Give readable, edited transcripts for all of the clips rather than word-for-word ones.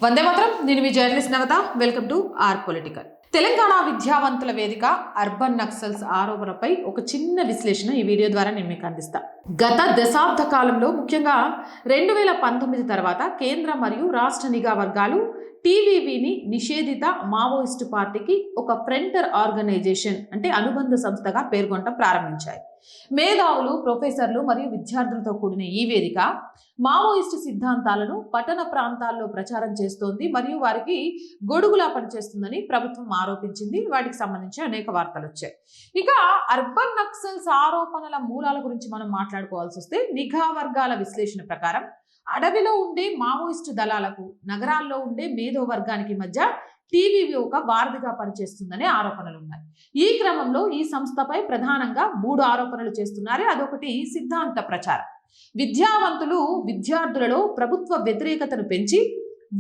వందే మాత్రం. నేను మీ journalist Navatha. Welcome to our political. Telangana విద్యావంతుల వేదిక అర్బన్ నక్సల్స్ ఆరోపణపై ఒక చిన్న విశ్లేషణ ఈ వీడియో ద్వారా నేను మీకు అందిస్తా. గత దశాబ్ద కాలంలో ముఖ్యంగా 2019 తర్వాత కేంద్ర మరియు రాష్ట్ర నిఘా వర్గాలు టీవీవీని నిషేధిత మావోయిస్టు పార్టీకి ఒక ఫ్రంటర్ ఆర్గనైజేషన్ అంటే అనుబంధ సంస్థగా పేర్కొనడం ప్రారంభించాయి. మేధావులు, ప్రొఫెసర్లు మరియు విద్యార్థులతో కూడిన ఈ వేదిక మావోయిస్టు సిద్ధాంతాలను పట్టణ ప్రాంతాల్లో ప్రచారం చేస్తోంది మరియు వారికి గొడుగులా పనిచేస్తుందని ప్రభుత్వం ఆరోపించింది. వాటికి సంబంధించి అనేక వార్తలు వచ్చాయి. ఇక అర్బన్ నక్సల్స్ ఆరోపణల మూలాల గురించి మనం మాట్లాడుకోవాల్సి వస్తే నిఘా వర్గాల విశ్లేషణ ప్రకారం అడవిలో ఉండే మావోయిస్టు దళాలకు నగరాల్లో ఉండే మేధో వర్గానికి మధ్య టీవీవీ ఒక వారధిగా పనిచేస్తుందనే ఆరోపణలు ఉన్నాయి. ఈ క్రమంలో ఈ సంస్థపై ప్రధానంగా 3 ఆరోపణలు చేస్తున్నారు. అదొకటి సిద్ధాంత ప్రచారం, విద్యావంతులు విద్యార్థులలో ప్రభుత్వ వ్యతిరేకతను పెంచి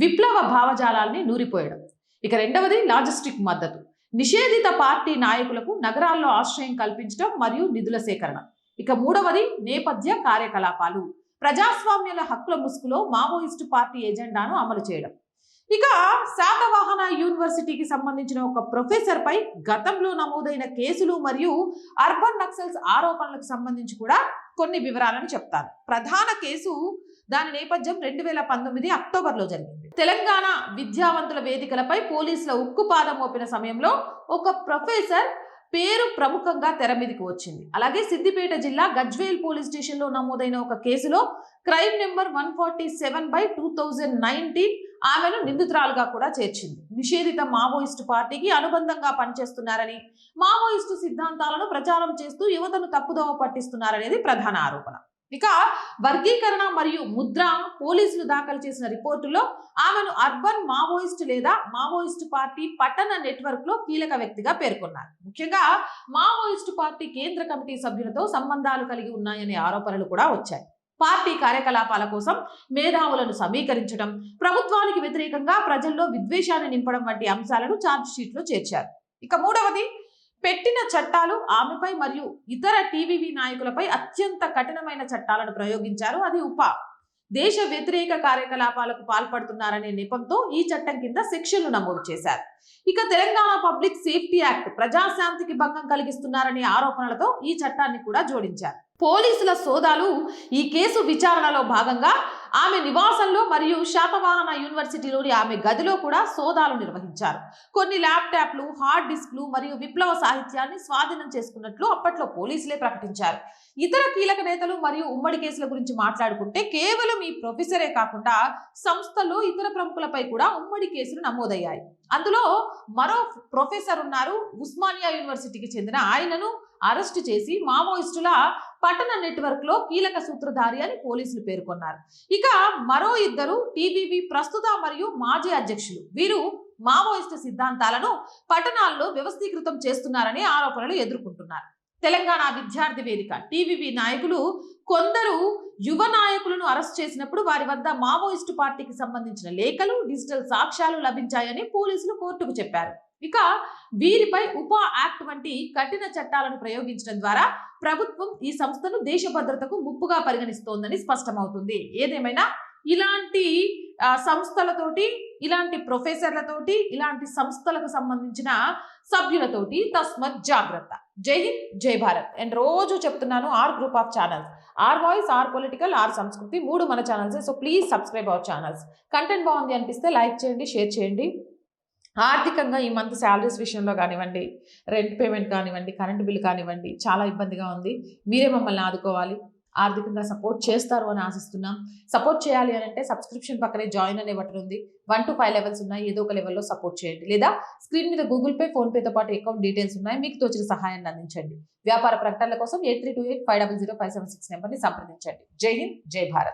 విప్లవ భావజాలాల్ని నూరిపోయడం. ఇక రెండవది లాజిస్టిక్ మద్దతు, నిషేధిత పార్టీ నాయకులకు నగరాల్లో ఆశ్రయం కల్పించడం మరియు నిధుల సేకరణ. ఇక మూడవది నేపథ్య కార్యకలాపాలు, ప్రజాస్వామ్యాల హక్కుల ముసుగులో మావోయిస్టు పార్టీ ఎజెండాను అమలు చేయడం. ఇక శాతవాహన యూనివర్సిటీకి సంబంధించిన ఒక ప్రొఫెసర్ పై గతంలో నమోదైన కేసులు మరియు అర్బన్ నక్సల్స్ ఆరోపణలకు సంబంధించి కూడా కొన్ని వివరాలను చెప్తాను. ప్రధాన కేసు దాని నేపథ్యం 2019 అక్టోబర్లో జరిగింది. తెలంగాణ విద్యావంతుల వేదికలపై పోలీసుల ఉక్కుపాదం మోపిన సమయంలో ఒక ప్రొఫెసర్ పేరు ప్రముఖంగా తెర మీదకి వచ్చింది. అలాగే సిద్దిపేట జిల్లా గజ్వేల్ పోలీస్ స్టేషన్లో నమోదైన ఒక కేసులో క్రైమ్ నెంబర్ 147/2019 ఆమెను నిందితురాలుగా కూడా చేర్చింది. నిషేధిత మావోయిస్టు పార్టీకి అనుబంధంగా పనిచేస్తున్నారని, మావోయిస్టు సిద్ధాంతాలను ప్రచారం చేస్తూ యువతను తప్పుదోవ పట్టిస్తున్నారనేది ప్రధాన ఆరోపణ. ఇక వర్గీకరణ మరియు ముద్ర పోలీసులు దాఖలు చేసిన రిపోర్టులో ఆమెను అర్బన్ మావోయిస్టు లేదా మావోయిస్టు పార్టీ పట్టణ నెట్వర్క్ లో కీలక వ్యక్తిగా పేర్కొన్నారు. ముఖ్యంగా మావోయిస్టు పార్టీ కేంద్ర కమిటీ సభ్యులతో సంబంధాలు కలిగి ఉన్నాయనే ఆరోపణలు కూడా వచ్చాయి. పార్టీ కార్యకలాపాల కోసం మేధావులను సమీకరించడం, ప్రభుత్వానికి వ్యతిరేకంగా ప్రజల్లో విద్వేషాన్ని నింపడం వంటి అంశాలను ఛార్జ్ షీట్ లో చేర్చారు. ఇక మూడవది, పెట్టిన చట్టాలు ఆమెపై మరియు ఇతర టీవీవీ నాయకులపై అత్యంత కఠినమైన చట్టాలను ప్రయోగించారు. అది దేశ వ్యతిరేక కార్యకలాపాలకు పాల్పడుతున్నారనే నెపంతో ఈ చట్టం కింద సెక్షన్లు నమోదు చేశారు. ఇక తెలంగాణ పబ్లిక్ సేఫ్టీ యాక్ట్ ప్రజాశాంతికి భంగం కలిగిస్తున్నారనే ఆరోపణలతో ఈ చట్టాన్ని కూడా జోడించారు. పోలీసుల సోదాలు ఈ కేసు విచారణలో భాగంగా ఆమె నివాసంలో మరియు శాతవాహన యూనివర్సిటీలోని ఆమె గదిలో కూడా సోదాలు నిర్వహించారు. కొన్ని ల్యాప్టాప్లు, హార్డ్ డిస్క్లు మరియు విప్లవ సాహిత్యాన్ని స్వాధీనం చేసుకున్నట్లు అప్పట్లో పోలీసులే ప్రకటించారు. ఇతర కీలక నేతలు మరియు ఉమ్మడి కేసుల గురించి మాట్లాడుకుంటే కేవలం ఈ ప్రొఫెసరే కాకుండా సంస్థలో ఇతర ప్రముఖులపై కూడా ఉమ్మడి కేసులు నమోదయ్యాయి. అందులో మరో ప్రొఫెసర్ ఉన్నారు. ఉస్మానియా యూనివర్సిటీకి చెందిన ఆయనను అరెస్టు చేసి మావోయిస్టుల పట్టణ నెట్వర్క్ లో కీలక సూత్రధారి అని పోలీసులు పేర్కొన్నారు. ఇక మరో 2 టీవీవీ ప్రస్తుత మరియు మాజీ అధ్యక్షులు. వీరు మావోయిస్టు సిద్ధాంతాలను పట్టణాల్లో వ్యవస్థీకృతం చేస్తున్నారని ఆరోపణలు ఎదుర్కొంటున్నారు. తెలంగాణ విద్యార్థి వేదిక టీవీవీ నాయకులు కొందరు యువ నాయకులను అరెస్ట్ చేసినప్పుడు వారి వద్ద మావోయిస్టు పార్టీకి సంబంధించిన లేఖలు, డిజిటల్ సాక్ష్యాలు లభించాయని పోలీసులు కోర్టుకు చెప్పారు. ఇక వీరిపై ఉపా యాక్ట్ వంటి కఠిన చట్టాలను ప్రయోగించడం ద్వారా ప్రభుత్వం ఈ సంస్థను దేశ భద్రతకు ముప్పుగా పరిగణిస్తోందని స్పష్టమవుతుంది. ఏదేమైనా ఇలాంటి సంస్థలతోటి, ఇలాంటి ప్రొఫెసర్లతోటి, ఇలాంటి సంస్థలకు సంబంధించిన సభ్యులతోటి తస్మత్ జాగ్రత్త. జై హింద్, జై భారత్. అండ్ రోజు చెప్తున్నాను, R group of channels, R voice, R political, R Sanskriti 3 మన channels. So please subscribe our channels. Content బాగుంది అనిపిస్తే లైక్ చేయండి, షేర్ చేయండి. ఆర్థికంగా ఈ మంత్ శాలరీస్ విషయంలో కానివ్వండి, రెంట్ పేమెంట్ కానివ్వండి, కరెంట్ బిల్ కానివ్వండి, చాలా ఇబ్బందిగా ఉంది. మీరే మమ్మల్ని ఆదుకోవాలి. ఆర్థికంగా సపోర్ట్ చేస్తారు అని ఆశిస్తున్నాం. సపోర్ట్ చేయాలి అని అంటే సబ్స్క్రిప్షన్ పక్కనే జాయిన్ అనే బటన్ ఉంది. 1 to 5 లెవెల్స్ ఉన్నాయి. ఏదో ఒక లెవెల్లో సపోర్ట్ చేయండి. లేదా స్క్రీన్ మీద గూగుల్ పే, ఫోన్ పేతో పాటు అకౌంట్ డీటెయిల్స్ ఉన్నాయి. మీకు తోచిన సహాయాన్ని అందించండి. వ్యాపార ప్రకటనల కోసం 8328500576 నెంబర్ని సంప్రదించండి. జై హింద్, జై భారత్.